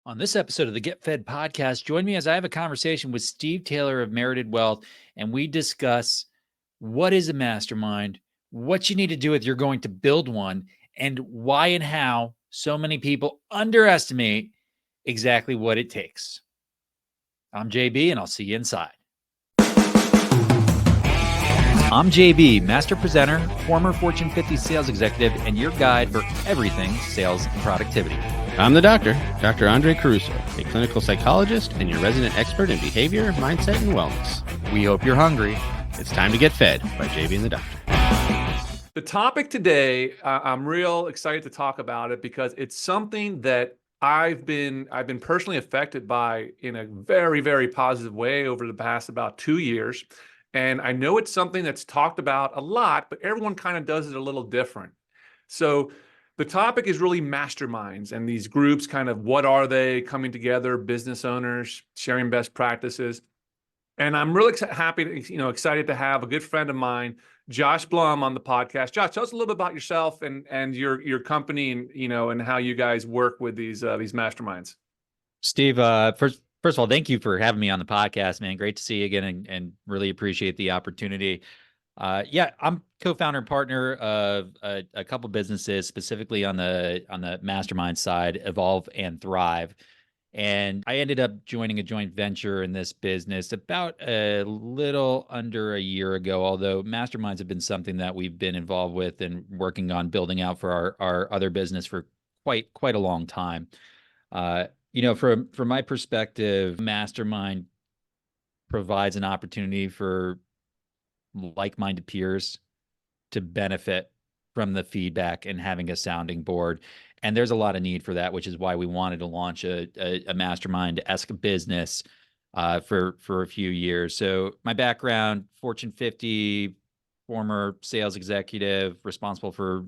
On this episode of the Get Fed podcast, join me as I have a conversation with Steve Taylor of Merited Wealth, and we discuss what is a mastermind, what you need to do if you're going to build one, and why and how so many people underestimate exactly what it takes. I'm JB, and I'll see you inside. I'm JB, master presenter, former Fortune 50 sales executive, and your guide for everything sales and productivity. I'm the doctor, Dr. Andre Caruso, a clinical psychologist and your resident expert in behavior, mindset, and wellness. We hope you're hungry. It's time to get fed by JB and the doctor. The topic today, I'm real excited to talk about it because it's something that I've been personally affected by in a very, very positive way over the past about 2 years. And I know it's something that's talked about a lot, but everyone kind of does it a little different. So the topic is really masterminds and these groups, kind of what are they, coming together, business owners, sharing best practices. And I'm really excited to have a good friend of mine, Josh Blum, on the podcast. Josh, tell us a little bit about yourself and your company and how you guys work with these masterminds. Steve, first of all, thank you for having me on the podcast, man. Great to see you again, and really appreciate the opportunity. I'm co-founder and partner of a couple businesses, specifically on the mastermind side, Evolve and Thrive. And I ended up joining a joint venture in this business about a little under a year ago, although masterminds have been something that we've been involved with and working on building out for our other business for quite a long time. From my perspective, mastermind provides an opportunity for like-minded peers to benefit from the feedback and having a sounding board. And there's a lot of need for that, which is why we wanted to launch a mastermind-esque business for a few years. So my background, Fortune 50, former sales executive, responsible for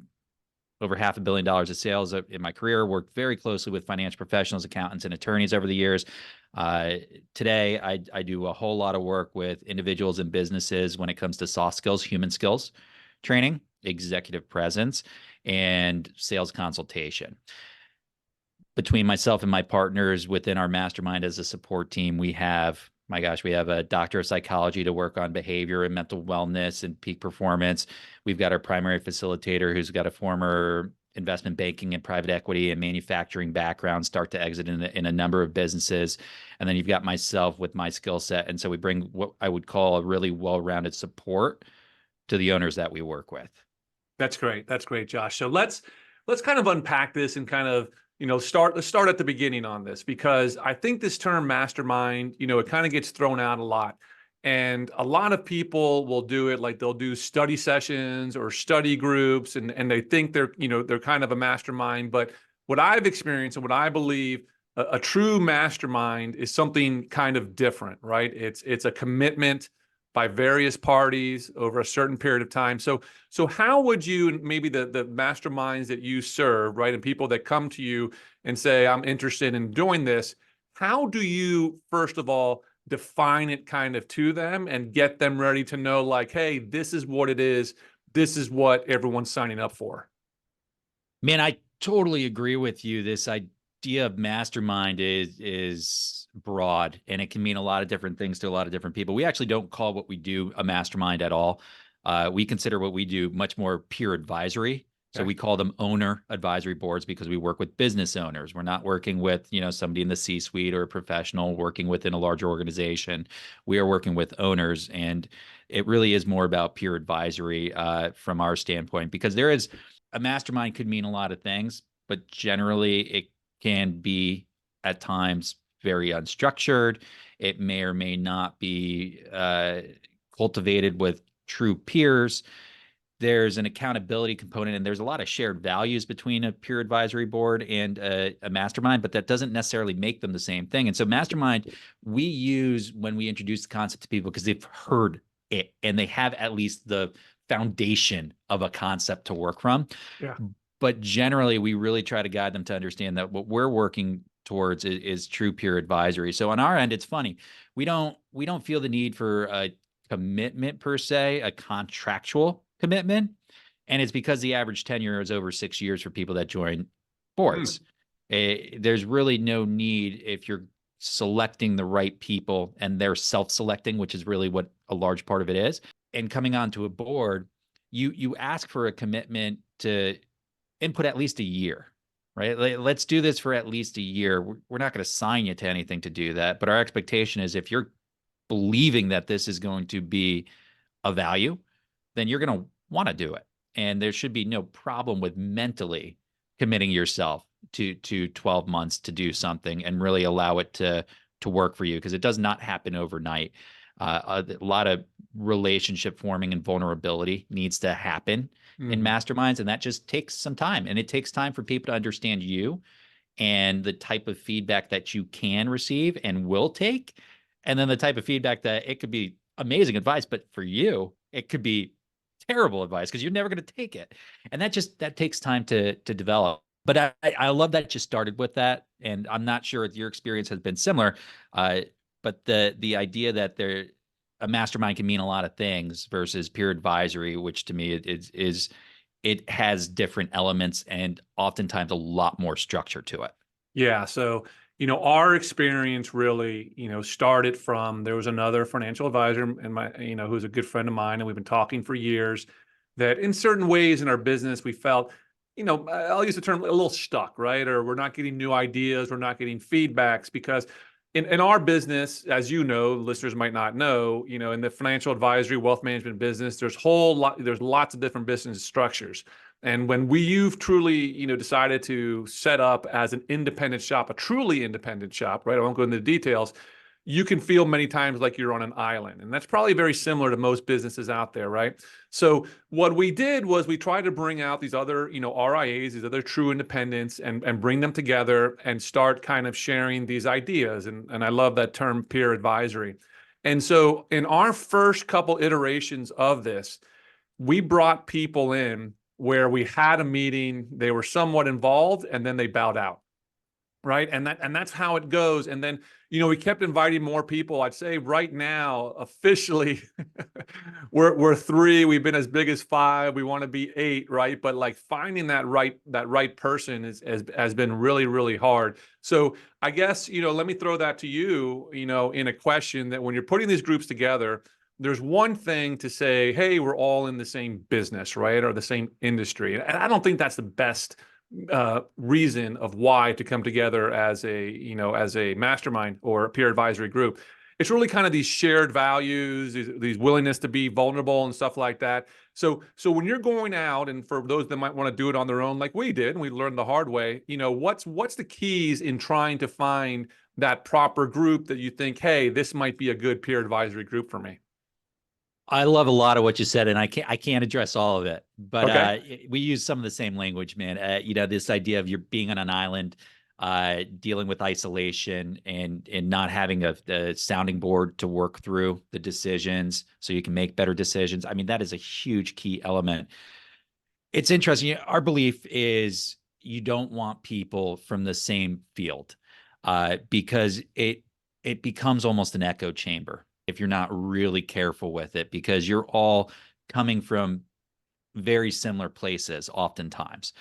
over $500 million of sales in my career, worked very closely with financial professionals, accountants, and attorneys over the years. Today, I do a whole lot of work with individuals and businesses when it comes to soft skills, human skills training, executive presence, and sales consultation. Between myself and my partners within our mastermind as a support team, we have a doctor of psychology to work on behavior and mental wellness and peak performance. We've got our primary facilitator who's got a former investment banking and private equity and manufacturing background, start to exit in a number of businesses. And then you've got myself with my skill set. And so we bring what I would call a really well-rounded support to the owners that we work with. That's great. That's great, Josh. So let's kind of unpack this and kind of, let's start at the beginning on this, because I think this term mastermind, it kind of gets thrown out a lot. And a lot of people will do it like they'll do study sessions or study groups, and they think they're kind of a mastermind. But what I've experienced and what I believe a true mastermind is something kind of different, right? It's a commitment by various parties over a certain period of time. So how would you, maybe the masterminds that you serve, right, and people that come to you and say, I'm interested in doing this, how do you, first of all, define it kind of to them and get them ready to know, like, hey, this is what it is. This is what everyone's signing up for? Man, I totally agree with you. This idea of mastermind is broad, and it can mean a lot of different things to a lot of different people. We actually don't call what we do a mastermind at all. We consider what we do much more peer advisory. So we call them owner advisory boards because we work with business owners. We're not working with, somebody in the C-suite or a professional working within a larger organization. We are working with owners, and it really is more about peer advisory from our standpoint, because there is a mastermind could mean a lot of things, but generally it can be at times very unstructured. It may or may not be cultivated with true peers. There's an accountability component, and there's a lot of shared values between a peer advisory board and a mastermind, but that doesn't necessarily make them the same thing. And so mastermind, we use when we introduce the concept to people because they've heard it and they have at least the foundation of a concept to work from. Yeah. But generally, we really try to guide them to understand that what we're working towards is true peer advisory. So on our end, it's funny. We don't feel the need for a commitment per se, a contractual commitment. And it's because the average tenure is over 6 years for people that join boards. There's really no need if you're selecting the right people and they're self-selecting, which is really what a large part of it is. And coming onto a board, you ask for a commitment to input at least a year, right? Let's do this for at least a year. We're not going to sign you to anything to do that, but our expectation is if you're believing that this is going to be a value, then you're going to want to do it. And there should be no problem with mentally committing yourself to 12 months to do something and really allow it to work for you, because it does not happen overnight. A lot of relationship forming and vulnerability needs to happen in masterminds, and that just takes some time. And it takes time for people to understand you and the type of feedback that you can receive and will take, and then the type of feedback that it could be amazing advice, but for you, it could be terrible advice because you're never going to take it. And that takes time to develop. But I love that you started with that. And I'm not sure if your experience has been similar, but the idea that a mastermind can mean a lot of things versus peer advisory, which to me it has different elements and oftentimes a lot more structure to it. Yeah. So, our experience really, started from, there was another financial advisor and who's a good friend of mine, and we've been talking for years, that in certain ways in our business, we felt, I'll use the term, a little stuck, right? Or we're not getting new ideas. We're not getting feedbacks because in our business, as you know, listeners might not know, in the financial advisory, wealth management business, there's lots of different business structures. And when you've truly, decided to set up as an independent shop, a truly independent shop, right? I won't go into the details. You can feel many times like you're on an island. And that's probably very similar to most businesses out there, right? So what we did was we tried to bring out these other, RIAs, these other true independents, and bring them together and start kind of sharing these ideas. And I love that term, peer advisory. And so in our first couple iterations of this, we brought people in where we had a meeting, they were somewhat involved, and then they bowed out. Right. And that's how it goes. And then, we kept inviting more people. I'd say right now, officially, we're 3. We've been as big as 5. We want to be 8. Right. But like finding that right person has been really, really hard. So I guess, let me throw that to you, in a question, that when you're putting these groups together, there's one thing to say, hey, we're all in the same business, right? Or the same industry. And I don't think that's the best reason of why to come together as a mastermind or a peer advisory group. It's really kind of these shared values, these willingness to be vulnerable and stuff like that. So when you're going out, and for those that might want to do it on their own, like we did, and we learned the hard way, what's the keys in trying to find that proper group that you think, hey, this might be a good peer advisory group for me? I love a lot of what you said, and I can't address all of it, but Okay. we use some of the same language, man. This idea of you're being on an island, dealing with isolation and not having a sounding board to work through the decisions so you can make better decisions. I mean, that is a huge key element. It's interesting. Our belief is you don't want people from the same field, because it becomes almost an echo chamber if you're not really careful with it, because you're all coming from very similar places oftentimes.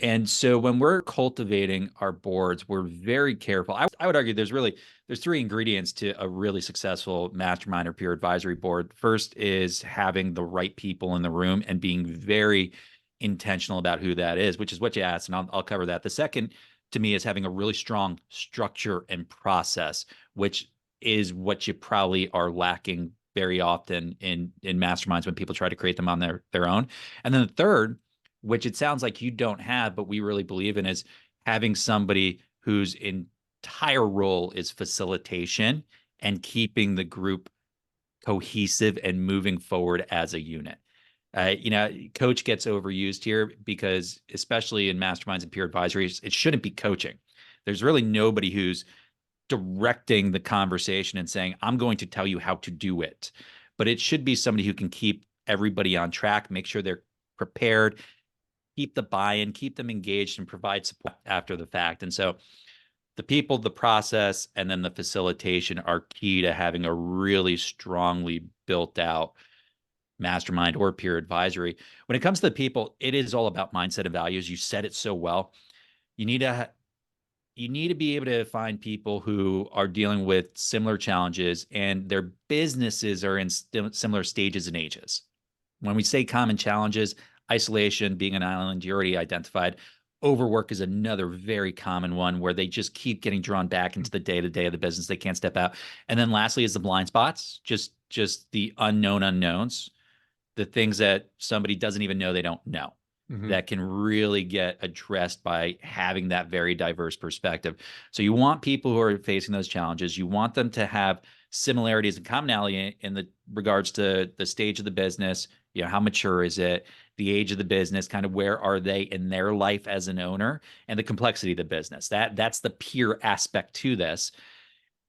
And so when we're cultivating our boards, we're very careful. I would argue there's 3 ingredients to a really successful mastermind or peer advisory board. First is having the right people in the room and being very intentional about who that is, which is what you asked, and I'll cover that. The second, to me, is having a really strong structure and process, which is what you probably are lacking very often in masterminds when people try to create them on their own. And then the third, which it sounds like you don't have, but we really believe in, is having somebody whose entire role is facilitation and keeping the group cohesive and moving forward as a unit. Coach gets overused here because, especially in masterminds and peer advisories, it shouldn't be coaching. There's really nobody who's directing the conversation and saying, I'm going to tell you how to do it. But it should be somebody who can keep everybody on track, make sure they're prepared, keep the buy-in, keep them engaged, and provide support after the fact. And so the people, the process, and then the facilitation are key to having a really strongly built out mastermind or peer advisory. When it comes to the people, it is all about mindset and values. You said it so well. You need to you need to be able to find people who are dealing with similar challenges and their businesses are in similar stages and ages. When we say common challenges, isolation, being an island, you already identified. Overwork is another very common one where they just keep getting drawn back into the day-to-day of the business. They can't step out. And then lastly is the blind spots, just the unknown unknowns, the things that somebody doesn't even know they don't know, that can really get addressed by having that very diverse perspective. So you want people who are facing those challenges. You want them to have similarities and commonality in the regards to the stage of the business, how mature is it, the age of the business, kind of where are they in their life as an owner, and the complexity of the business. That's the peer aspect to this.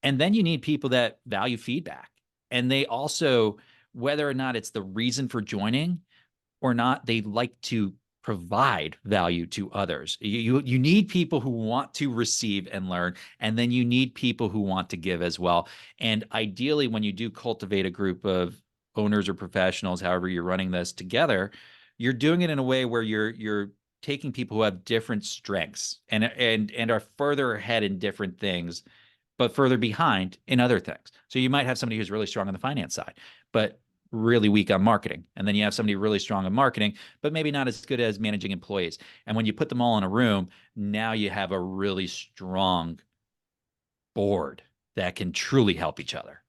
And then you need people that value feedback. And they also, whether or not it's the reason for joining or not, they like to provide value to others. You need people who want to receive and learn, and then you need people who want to give as well. And ideally, when you do cultivate a group of owners or professionals, however you're running this together, you're doing it in a way where you're taking people who have different strengths and are further ahead in different things, but further behind in other things. So you might have somebody who's really strong on the finance side, but really weak on marketing. And then you have somebody really strong on marketing, but maybe not as good as managing employees. And when you put them all in a room, now you have a really strong board that can truly help each other.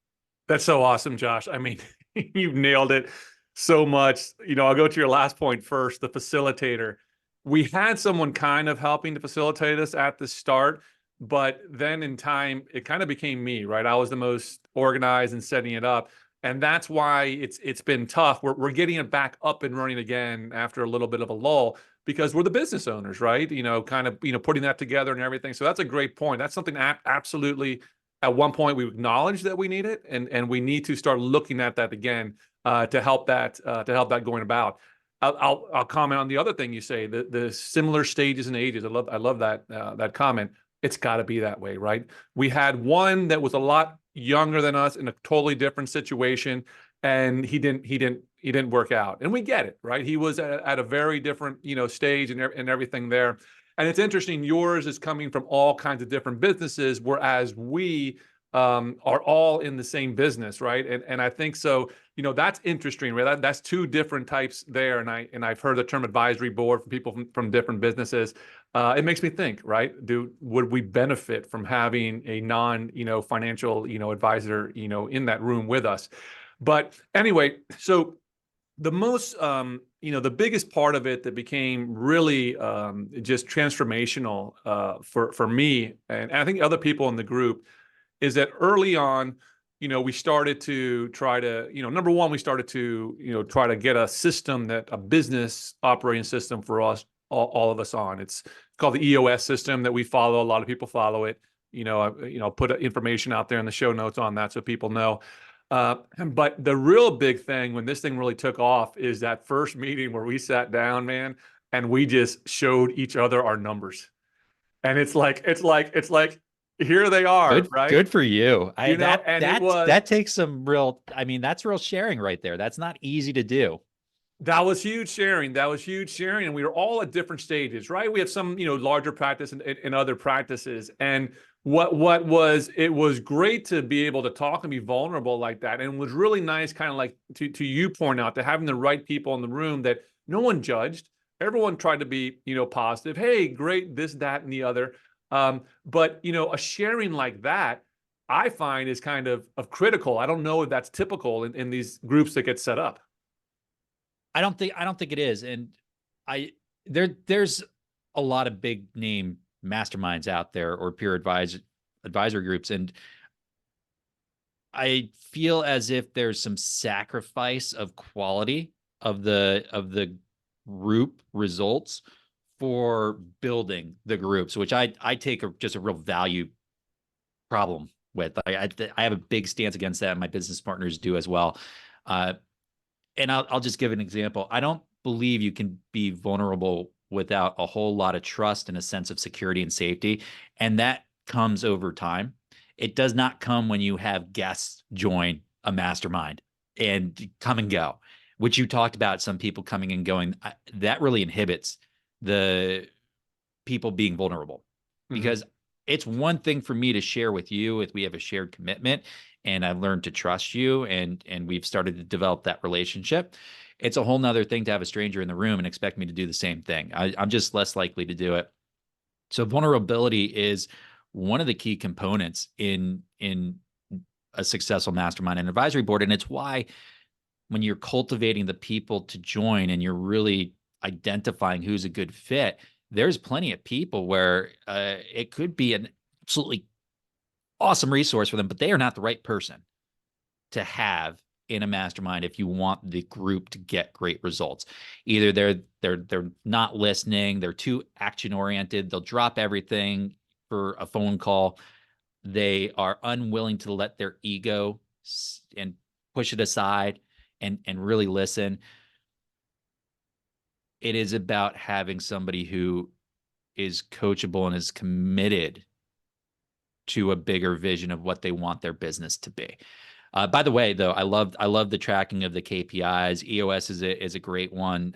That's so awesome, Josh. I mean, you've nailed it so much. I'll go to your last point first, the facilitator. We had someone kind of helping to facilitate us at the start, but then in time, it kind of became me, right? I was the most organized in setting it up. And that's why it's been tough. We're getting it back up and running again after a little bit of a lull because we're the business owners, right? Kind of putting that together and everything. So that's a great point. That's something absolutely at one point we acknowledged that we need it, and we need to start looking at that again to help that going about. I'll comment on the other thing you say, the similar stages and ages. I love that comment. It's got to be that way, right? We had one that was a lot younger than us in a totally different situation, and he didn't work out, and we get it, right? He was at a very different stage and everything there. And it's interesting, yours is coming from all kinds of different businesses, whereas we are all in the same business, right? And I think so. That's interesting, right? That's two different types there. And I've heard the term advisory board from people from different businesses. It makes me think, right? Would we benefit from having a financial advisor in that room with us? But anyway, so the most the biggest part of it that became really just transformational for me, and I think other people in the group, is that early on, we started to try to, number one, we started to, try to get a business operating system for us, all of us on. It's called the EOS system that we follow. A lot of people follow it. I'll put information out there in the show notes on that so people know. But the real big thing when this thing really took off is that first meeting where we sat down, man, and we just showed each other our numbers. And it's like, here they are, right? Good for you. That takes some real, that's real sharing right there. That's not easy to do. That was huge sharing. And we were all at different stages, right? We have some, larger practice and other practices. And it was great to be able to talk and be vulnerable like that. And it was really nice, kind of like to you point out, to having the right people in the room that no one judged. Everyone tried to be, positive. Hey, great, this, that, and the other. But a sharing like that, I find is kind of critical. I don't know if that's typical in these groups that get set up. I don't think it is. And there's a lot of big name masterminds out there or peer advisor groups. And I feel as if there's some sacrifice of quality of the group results for building the groups, which I take just a real value problem with. I have a big stance against that, and my business partners do as well. And I'll just give an example. I don't believe you can be vulnerable without a whole lot of trust and a sense of security and safety. And that comes over time. It does not come when you have guests join a mastermind and come and go, which you talked about, some people coming and going. That really inhibits the people being vulnerable, because it's one thing for me to share with you if we have a shared commitment and I've learned to trust you and we've started to develop that relationship. It's a whole nother thing to have a stranger in the room and expect me to do the same thing. I'm just less likely to do it. So vulnerability is one of the key components in a successful mastermind and advisory board. And it's why when you're cultivating the people to join and you're really identifying who's a good fit, there's plenty of people where it could be an absolutely awesome resource for them, but they are not the right person to have in a mastermind if you want the group to get great results. Either they're not listening, they're too action oriented, they'll drop everything for a phone call. They are unwilling to let their ego and push it aside and really listen. It is about having somebody who is coachable and is committed to a bigger vision of what they want their business to be. By the way, though, I love the tracking of the KPIs. EOS is a great one.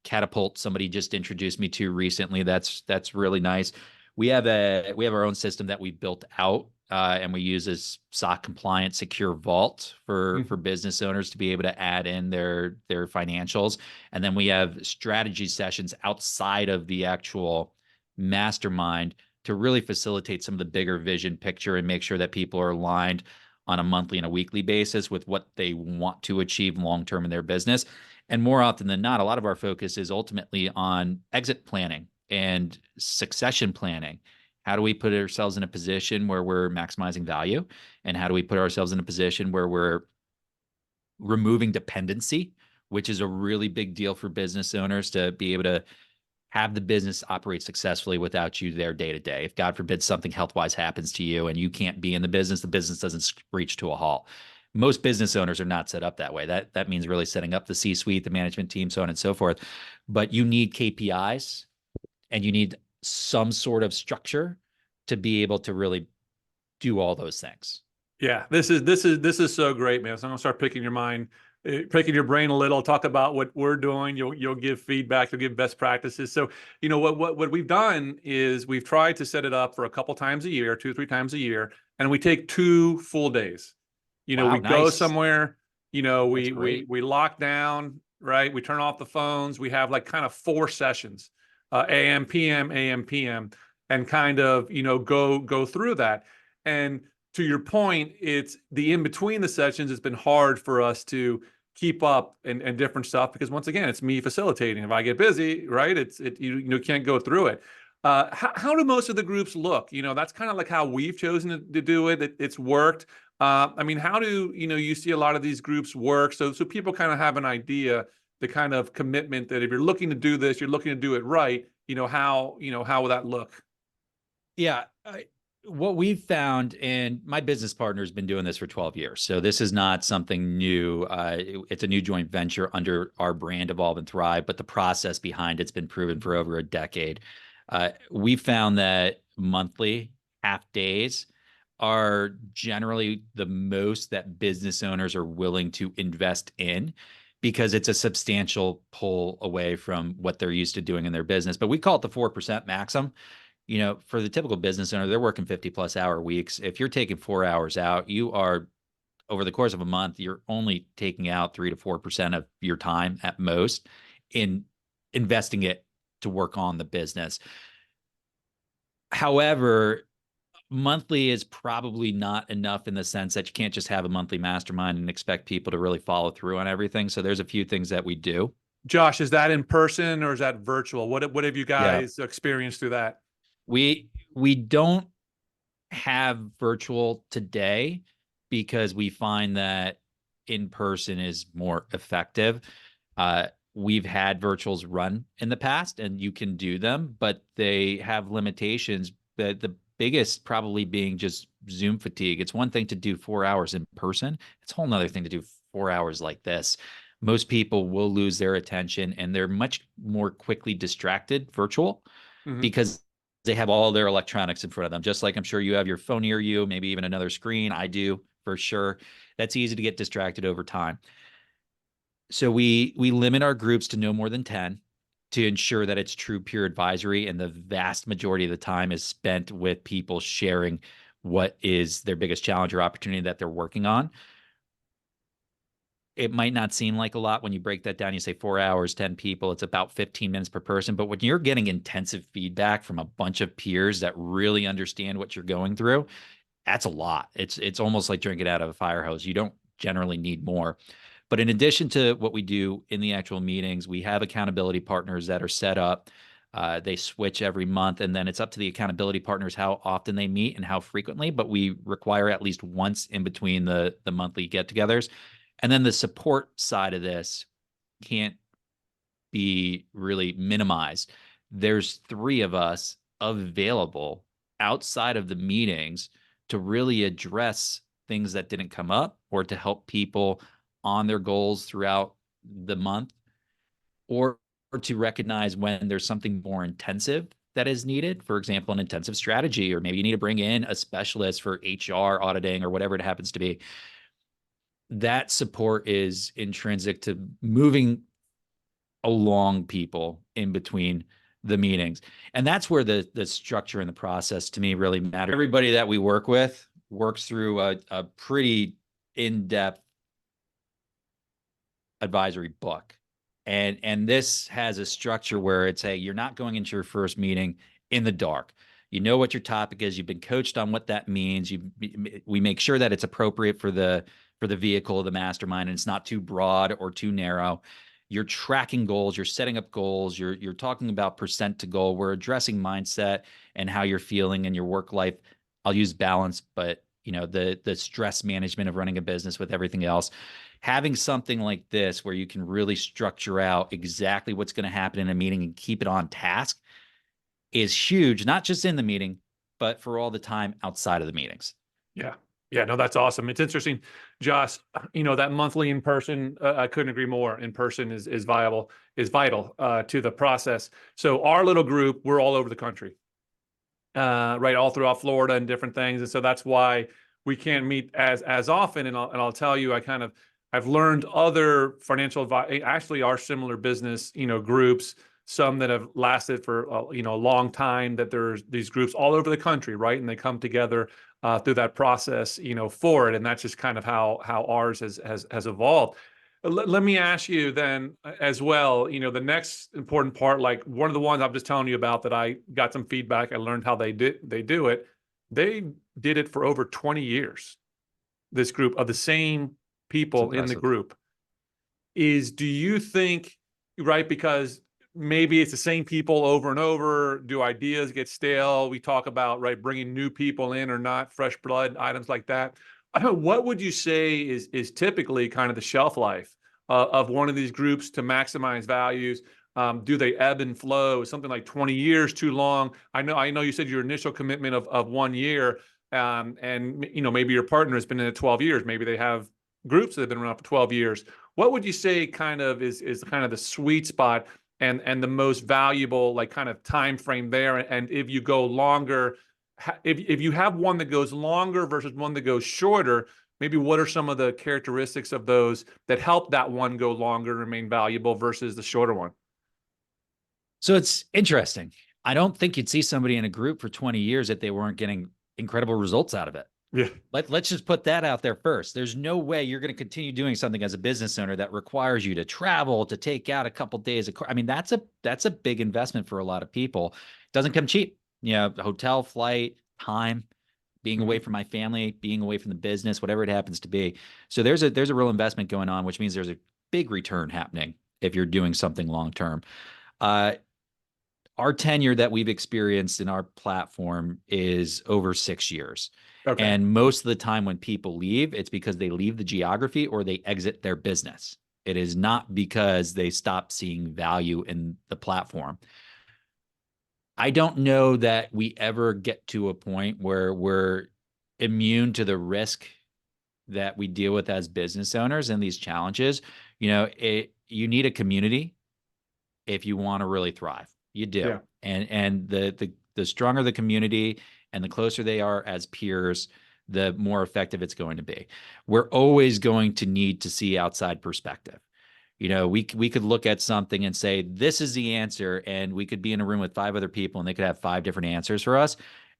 Catapult, somebody just introduced me to recently. That's really nice. We have our own system that we built out, and we use this SOC compliant secure vault for business owners to be able to add in their financials. And then we have strategy sessions outside of the actual mastermind to really facilitate some of the bigger vision picture and make sure that people are aligned on a monthly and a weekly basis with what they want to achieve long-term in their business. And more often than not, a lot of our focus is ultimately on exit planning and succession planning. How do we put ourselves in a position where we're maximizing value? And how do we put ourselves in a position where we're removing dependency, which is a really big deal for business owners to be able to have the business operate successfully without you there day to day. If God forbid something health-wise happens to you and you can't be in the business doesn't screech to a halt. Most business owners are not set up that way. That means really setting up the C-suite, the management team, so on and so forth. But you need KPIs and you need some sort of structure to be able to really do all those things. Yeah, this is so great, man. So I'm gonna start picking your brain a little. Talk about what we're doing. You'll give feedback. You'll give best practices. So what we've done is we've tried to set it up for a couple times a year, 2 or 3 times a year, and we take 2 full days. Wow, We go nice. somewhere. That's great. We lock down. Right, we turn off the phones. We have like kind of 4 sessions, AM, PM, AM, PM, and kind of go through that. And to your point, it's the in between the sessions. It's been hard for us to keep up and different stuff because once again, it's me facilitating. If I get busy, right, you can't go through it. How do most of the groups look? That's kind of like how we've chosen to do it. It's worked. I mean, how do you see a lot of these groups work? So people kind of have an idea, the kind of commitment that if you're looking to do this, you're looking to do it right. How will that look? Yeah. What we've found, and my business partner has been doing this for 12 years. So this is not something new. It's a new joint venture under our brand, Evolve and Thrive, but the process behind it's been proven for over a decade. We found that monthly half days are generally the most that business owners are willing to invest in because it's a substantial pull away from what they're used to doing in their business. But we call it the 4% maximum. For the typical business owner, they're working 50+ hour weeks. If you're taking 4 hours out, you are, over the course of a month, you're only taking out 3 to 4% of your time at most in investing it to work on the business. However, monthly is probably not enough in the sense that you can't just have a monthly mastermind and expect people to really follow through on everything. So there's a few things that we do. Josh, is that in person or is that virtual? What have you Yeah. guys experienced through that? We don't have virtual today because we find that in person is more effective. We've had virtuals run in the past and you can do them, but they have limitations. The biggest probably being just Zoom fatigue. It's one thing to do 4 hours in person. It's a whole nother thing to do 4 hours like this. Most people will lose their attention and they're much more quickly distracted virtual because they have all their electronics in front of them, just like I'm sure you have your phone near you, maybe even another screen. I do for sure. That's easy to get distracted over time. So we limit our groups to no more than 10. to ensure that it's true peer advisory, and the vast majority of the time is spent with people sharing what is their biggest challenge or opportunity that they're working on. It might not seem like a lot when you break that down. You say 4 hours, 10 people, it's about 15 minutes per person. But when you're getting intensive feedback from a bunch of peers that really understand what you're going through, that's a lot. It's almost like drinking out of a fire hose. You don't generally need more. But in addition to what we do in the actual meetings, we have accountability partners that are set up. They switch every month, and then it's up to the accountability partners how often they meet and how frequently. But we require at least once in between the monthly get-togethers. And then the support side of this can't be really minimized. There's 3 of us available outside of the meetings to really address things that didn't come up, or to help people on their goals throughout the month, or to recognize when there's something more intensive that is needed. For example, an intensive strategy, or maybe you need to bring in a specialist for HR auditing or whatever it happens to be. That support is intrinsic to moving along people in between the meetings. And that's where the structure and the process to me really matter. Everybody that we work with works through a pretty in-depth advisory book. And this has a structure where it's, hey, you're not going into your first meeting in the dark. You know what your topic is. You've been coached on what that means. We make sure that it's appropriate for the vehicle of the mastermind, and it's not too broad or too narrow. You're tracking goals. You're setting up goals. You're talking about percent to goal. We're addressing mindset and how you're feeling in your work life. I'll use balance, but the stress management of running a business with everything else. Having something like this where you can really structure out exactly what's going to happen in a meeting and keep it on task is huge, not just in the meeting, but for all the time outside of the meetings. Yeah. Yeah, no, that's awesome. It's interesting, Josh, that monthly in person, I couldn't agree more. In person is vital to the process. So our little group, we're all over the country, right? All throughout Florida and different things. And so that's why we can't meet as often. And I'll tell you, I've learned other financial advice, actually our similar business, groups, some that have lasted for, a long time, that there's these groups all over the country, right? And they come together through that process, for it. And that's just kind of how ours has evolved. Let me ask you then as well, the next important part, like one of the ones I'm just telling you about that I got some feedback, I learned how they do it. They did it for over 20 years. This group of the same people in the group do you think, right? Because maybe it's the same people over and over. Do ideas get stale? We talk about, right, bringing new people in or not, fresh blood, items like that. What would you say is typically kind of the shelf life of one of these groups to maximize values? Do they ebb and flow? Is something like 20 years too long? I know you said your initial commitment of 1 year, and maybe your partner has been in it 12 years. Maybe they have groups that have been around for 12 years. What would you say kind of is kind of the sweet spot and the most valuable, like, kind of time frame there? And if you go longer, if you have one that goes longer versus one that goes shorter, maybe what are some of the characteristics of those that help that one go longer and remain valuable versus the shorter one? So it's interesting. I don't think you'd see somebody in a group for 20 years if they weren't getting incredible results out of it. Yeah. Let's just put that out there first. There's no way you're going to continue doing something as a business owner that requires you to travel, to take out a couple days. I mean, that's a big investment for a lot of people. It doesn't come cheap. Hotel, flight, time, being away from my family, being away from the business, whatever it happens to be. So there's a real investment going on, which means there's a big return happening if you're doing something long term. Our tenure that we've experienced in our platform is over 6 years. Okay. And most of the time when people leave, it's because they leave the geography or they exit their business. It is not because they stop seeing value in the platform. I don't know that we ever get to a point where we're immune to the risk that we deal with as business owners and these challenges. You need a community if you want to really thrive. You do. Yeah. And the stronger the community and the closer they are as peers, the more effective it's going to be. We're always going to need to see outside perspective. We could look at something and say, this is the answer. And we could be in a room with 5 other people and they could have 5 different answers for us.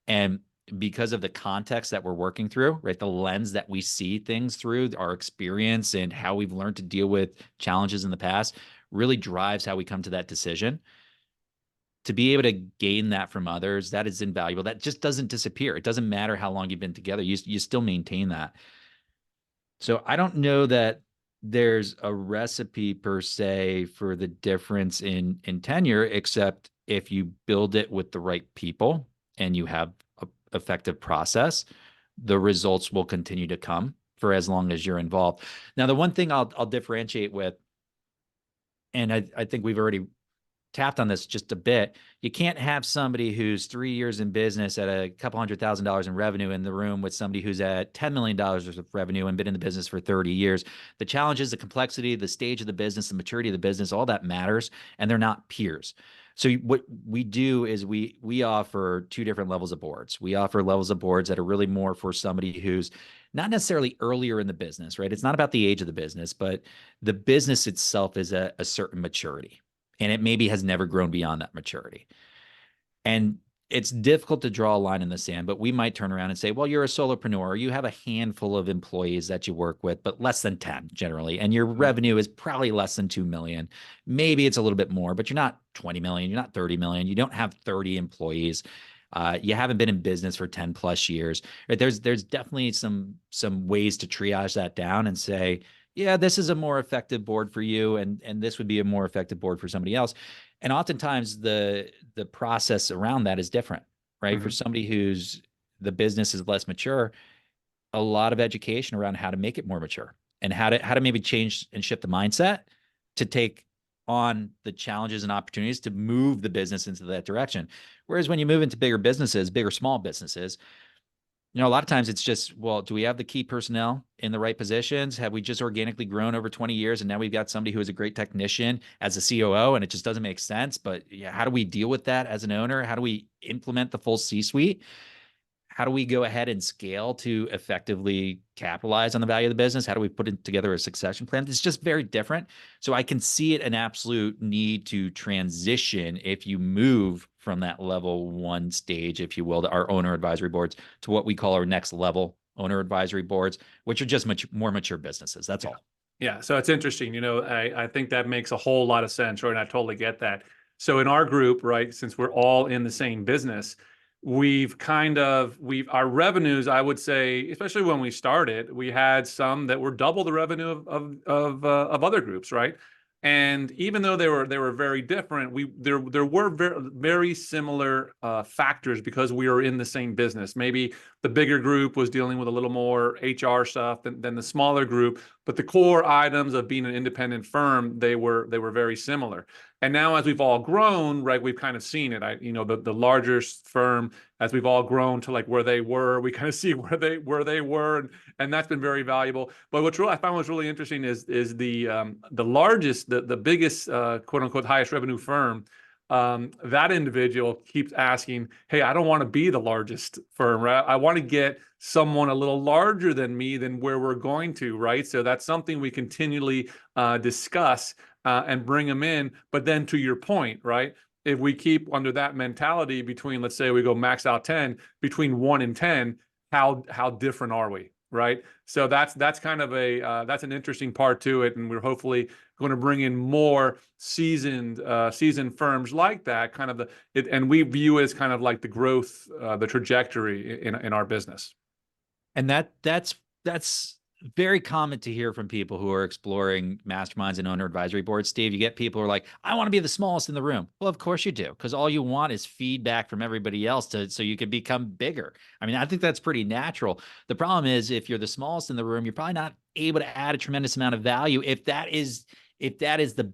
And because of the context that we're working through, right? The lens that we see things through, our experience and how we've learned to deal with challenges in the past really drives how we come to that decision. To be able to gain that from others, that is invaluable. That just doesn't disappear. It doesn't matter how long you've been together. You still maintain that. So I don't know that there's a recipe per se for the difference in tenure, except if you build it with the right people and you have an effective process, the results will continue to come for as long as you're involved. Now, the one thing I'll differentiate with, and I think we've already tapped on this just a bit. You can't have somebody who's 3 years in business at a couple $100,000 in revenue in the room with somebody who's at $10 million of revenue and been in the business for 30 years. The challenges, the complexity, the stage of the business, the maturity of the business, all that matters, and they're not peers. So what we do is we offer 2 different levels of boards. We offer levels of boards that are really more for somebody who's not necessarily earlier in the business, right? It's not about the age of the business, but the business itself is a certain maturity. And it maybe has never grown beyond that maturity. And it's difficult to draw a line in the sand, but we might turn around and say, well, you're a solopreneur, or you have a handful of employees that you work with, but less than 10 generally. And your revenue is probably less than 2 million. Maybe it's a little bit more, but you're not 20 million, you're not 30 million. You don't have 30 employees. You haven't been in business for 10 plus years. Right? There's definitely some ways to triage that down and say, yeah, this is a more effective board for you, and this would be a more effective board for somebody else. And oftentimes the process around that is different, right? Mm-hmm. For somebody who's the business is less mature, a lot of education around how to make it more mature and how to maybe change and shift the mindset to take on the challenges and opportunities to move the business into that direction. Whereas when you move into bigger businesses, bigger small businesses, a lot of times it's just, well, do we have the key personnel in the right positions? Have we just organically grown over 20 years and now we've got somebody who is a great technician as a COO and it just doesn't make sense? But yeah, how do we deal with that as an owner? How do we implement the full C-suite? How do we go ahead and scale to effectively capitalize on the value of the business? How do we put together a succession plan? It's just very different. So I can see it an absolute need to transition if you move from that level 1 stage, if you will, to our owner advisory boards, to what we call our next level owner advisory boards, which are just more mature businesses. That's all. Yeah. So it's interesting. I think that makes a whole lot of sense, right? And I totally get that. So in our group, right, since we're all in the same business, our revenues, I would say, especially when we started, we had some that were double the revenue of other groups, right? And even though they were very different, there were very similar factors because we were in the same business. Maybe the bigger group was dealing with a little more HR stuff than the smaller group, but the core items of being an independent firm, they were very similar. And now, as we've all grown, right, we've kind of seen it. The larger firm, as we've all grown to like where they were, we kind of see where they were, and that's been very valuable. But I found was really interesting is the largest, the biggest quote unquote highest revenue firm. That individual keeps asking, "Hey, I don't want to be the largest firm, right? I want to get someone a little larger than me than where we're going to, right?" So that's something we continually discuss. And bring them in. But then to your point, right? If we keep under that mentality between, let's say we go max out 10, between 1 and 10, how different are we, right? So that's kind of that's an interesting part to it. And we're hopefully going to bring in more seasoned firms like that, kind of and we view it as kind of like the growth, the trajectory in our business. And that's very common to hear from people who are exploring masterminds and owner advisory boards. Steve, you get people who are like, I want to be the smallest in the room. Well, of course you do, because all you want is feedback from everybody else so you can become bigger. I mean, I think that's pretty natural. The problem is if you're the smallest in the room, you're probably not able to add a tremendous amount of value if that is the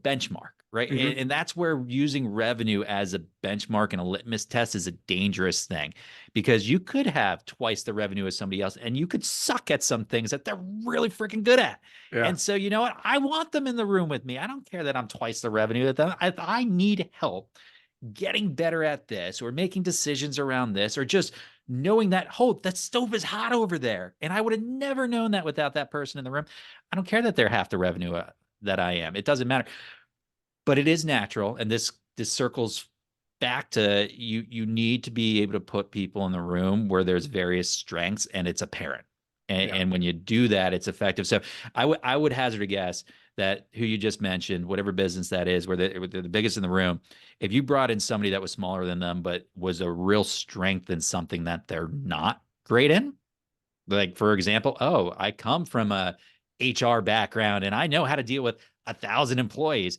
benchmark, right? Mm-hmm. And that's where using revenue as a benchmark and a litmus test is a dangerous thing, because you could have twice the revenue as somebody else and you could suck at some things that they're really freaking good at. Yeah. And so, you know what? I want them in the room with me. I don't care that I'm twice the revenue at them. I need help getting better at this, or making decisions around this, or just knowing that, that stove is hot over there. And I would have never known that without that person in the room. I don't care that they're half the revenue that I am. It doesn't matter. But it is natural, and this circles back to you need to be able to put people in the room where there's various strengths and it's apparent. And when you do that, it's effective. So I would hazard a guess that who you just mentioned, whatever business that is, where they're the biggest in the room, if you brought in somebody that was smaller than them, but was a real strength in something that they're not great in, like, for example, oh, I come from a HR background and I know how to deal with 1,000 employees.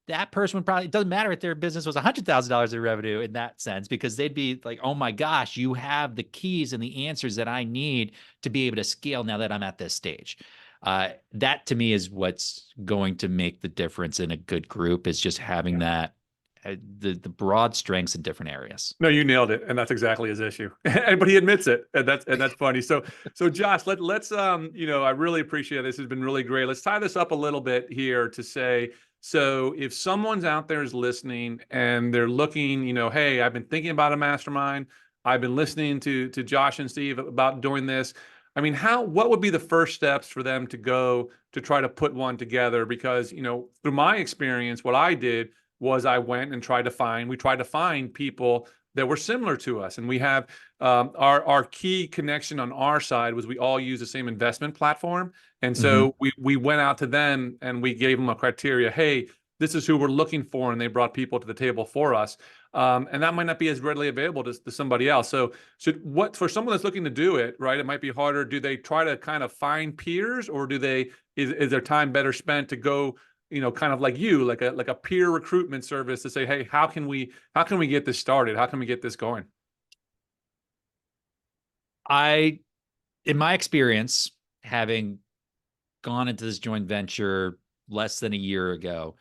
That person would probably, it doesn't matter if their business was $100,000 in revenue in that sense, because they'd be like, oh my gosh, you have the keys and the answers that I need to be able to scale now that I'm at this stage. That to me is what's going to make the difference in a good group, is just having that, the broad strengths in different areas. No, you nailed it, and that's exactly his issue. But he admits it, and that's funny. So Josh, let's I really appreciate this. Has been really great. Let's tie this up a little bit here to say, so if someone's out there is listening and they're looking, hey, I've been thinking about a mastermind. I've been listening to Josh and Steve about doing this. I mean, what would be the first steps for them to go to try to put one together? Because, through my experience, what I did was I went and tried to find people that were similar to us. And we have our key connection on our side was we all use the same investment platform. And so we went out to them and we gave them a criteria. Hey, this is who we're looking for. And they brought people to the table for us. And that might not be as readily available to somebody else. So for someone that's looking to do it, right, it might be harder. Do they try to kind of find peers, or is their time better spent to go, kind of like a peer recruitment service to say, hey, how can we get this started? How can we get this going? In my experience, having gone into this joint venture less than a year ago,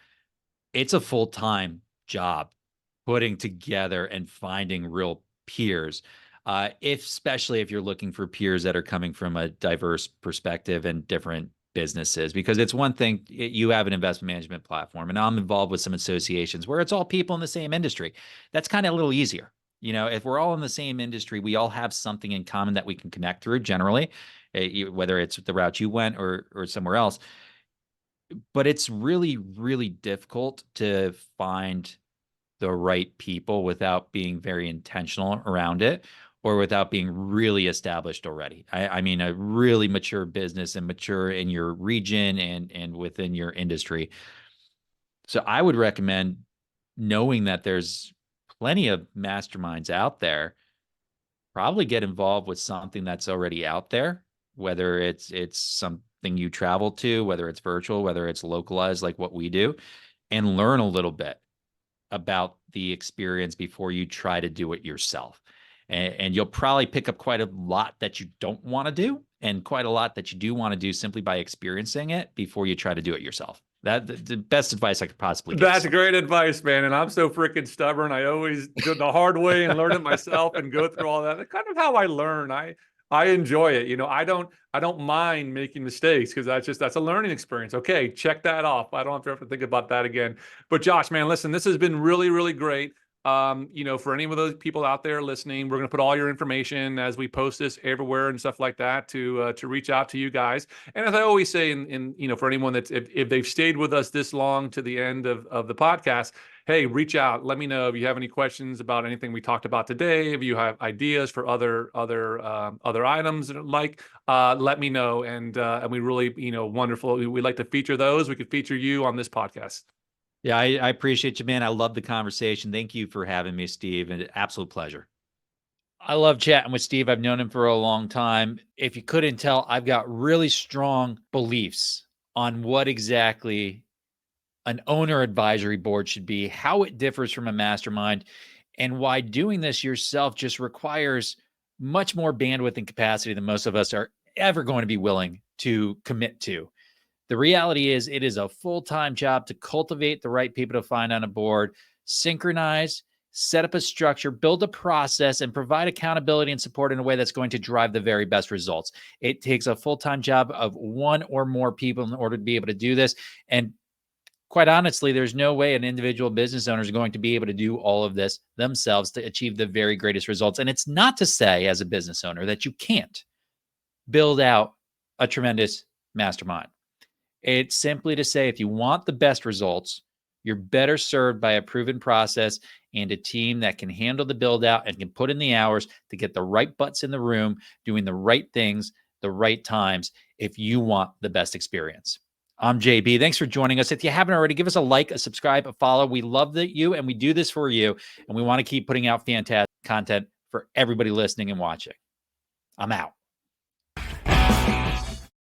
it's a full-time job putting together and finding real peers. Especially if you're looking for peers that are coming from a diverse perspective and different businesses, because it's one thing, you have an investment management platform and I'm involved with some associations where it's all people in the same industry. That's kind of a little easier. If we're all in the same industry, we all have something in common that we can connect through generally, whether it's the route you went or somewhere else. But it's really, really difficult to find the right people without being very intentional around it, or without being really established already. I mean, a really mature business and mature in your region and within your industry. So I would recommend knowing that there's plenty of masterminds out there. Probably get involved with something that's already out there, whether it's something you travel to, whether it's virtual, whether it's localized like what we do, and learn a little bit about the experience before you try to do it yourself. And you'll probably pick up quite a lot that you don't want to do, and quite a lot that you do want to do simply by experiencing it before you try to do it yourself. That's the best advice I could possibly give. That's great advice, man. And I'm so freaking stubborn. I always do it the hard way and learn it myself and go through all that. That's kind of how I learn. I enjoy it. I don't mind making mistakes, because that's a learning experience. Okay, check that off. I don't have to think about that again. But Josh, man, listen, this has been really, really great. For any of those people out there listening, we're going to put all your information as we post this everywhere and stuff like that to reach out to you guys. And as I always say, for anyone that's, if they've stayed with us this long to the end of the podcast, hey, reach out. Let me know if you have any questions about anything we talked about today. If you have ideas for other items, let me know. And we really, wonderful. We'd like to feature those. We could feature you on this podcast. Yeah, I appreciate you, man. I love the conversation. Thank you for having me, Steve. And absolute pleasure. I love chatting with Steve. I've known him for a long time. If you couldn't tell, I've got really strong beliefs on what exactly an owner advisory board should be, how it differs from a mastermind, and why doing this yourself just requires much more bandwidth and capacity than most of us are ever going to be willing to commit to. The reality is, it is a full-time job to cultivate the right people to find on a board, synchronize, set up a structure, build a process, and provide accountability and support in a way that's going to drive the very best results. It takes a full-time job of one or more people in order to be able to do this. And quite honestly, there's no way an individual business owner is going to be able to do all of this themselves to achieve the very greatest results. And it's not to say, as a business owner, that you can't build out a tremendous mastermind. It's simply to say, if you want the best results, you're better served by a proven process and a team that can handle the build out and can put in the hours to get the right butts in the room, doing the right things, the right times, if you want the best experience. I'm JB. Thanks for joining us. If you haven't already, give us a like, a subscribe, a follow. We love you, and we do this for you. And we want to keep putting out fantastic content for everybody listening and watching. I'm out.